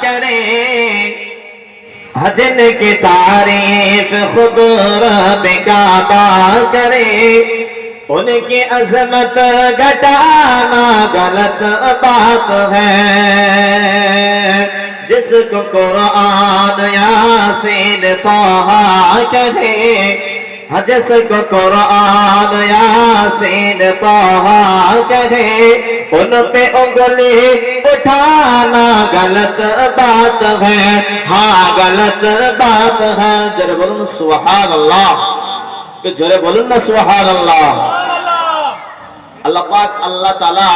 کرے جن کی تعریف خود رب کعبہ کرے ان کی عظمت گھٹانا غلط بات ہے جس کو قرآن یاسین طٰہٰ کہے جس کو قرآن یاسین طٰہٰ کہے ان پہ انگلی اٹھانا غلط بات ہے ہاں غلط بات ہے جرے بولن سبحان اللہ کہ جرے بولن نا سبحان اللہ আল্লাহ পাক আল্লাহ তাআলা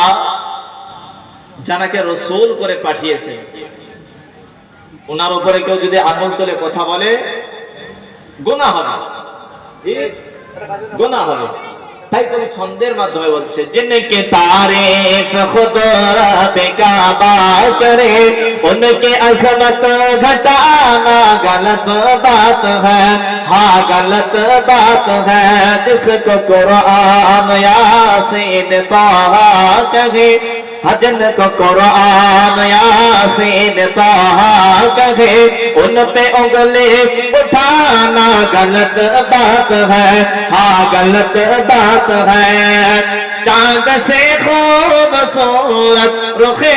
জানাকে রাসূল করে পাঠিয়েছেন ওনার উপরে কেউ যদি আঙুল তুলে কথা বলে গুনাহ হবে জি গুনাহ হবে তাই কবি ছন্দের মাধ্যমে বলছে जिनके तारीफ खुद रब काबा करे उनके अजमत घटाना गलत बात है हाँ गलत बात है जिसको कुरान यासीन तहा कहे जिन को कुरान यासीन तहा कहे उन पे उंगली उठाना गलत बात है हाँ गलत बात है चांद से खूबसूरत रुखे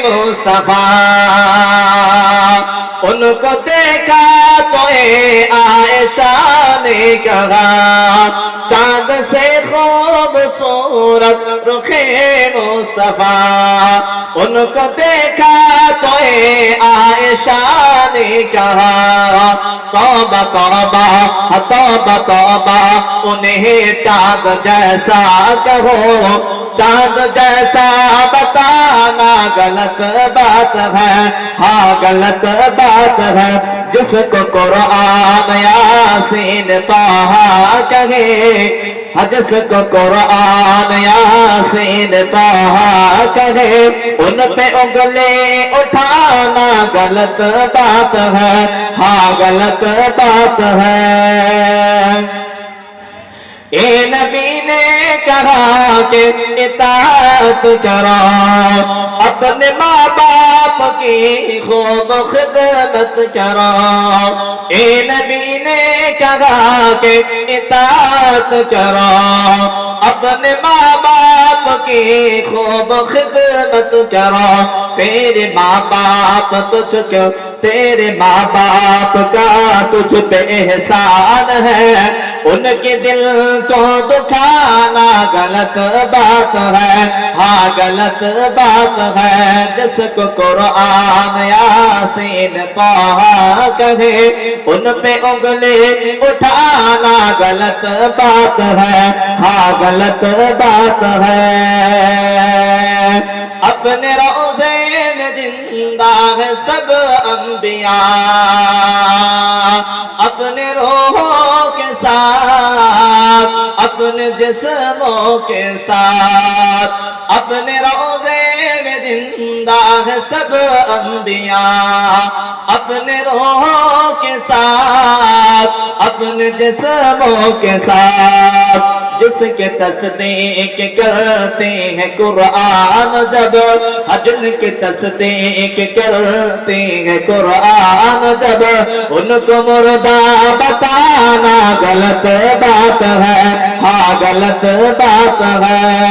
मुस्तफा उनको देखा तो आयशा ने कहा चांद से खूबसूरत रुखे मुस्तफा उनको देखा तो आयशा ने कहा तौबा तौबा तौबा तौबा उन्हें चांद जैसा कहो चांद जैसा बताना गलत बात है हाँ गलत बात है जिसको कुरान यासीन तहा कहे जिसको कुरान यासीन तहा कहे उन पे उंगली उठाना गलत बात है हाँ गलत बात है ए नबी ने कहा कि इताअत करो अपने माँ बाप की खूब खिदमत करो ए नबी ने कहा कि इताअत करो अपने माँ बाप की खूब खिदमत करो तेरे माँ बाप तुझको तेरे माँ बाप का तुझ पे एहसान है उनके दिल को दुखाना गलत बात है हाँ गलत बात है जिसको कुरान यासीन तहा कहे उन पे उंगली उठाना गलत बात है हाँ गलत बात है अपने रोज़े में जिंदा है सब अंबिया अपने रूहों के साथ अपने जिस्मों के साथ अपने रोज़े में जिंदा है सब अंबिया अपने रूहों के साथ अपने जिस्मों के साथ जिसके तस्दीक करते हैं कुरान जब जिनके तस्दीक करते हैं कुरान जब उनको मुर्दा बताना गलत बात है हाँ गलत बात है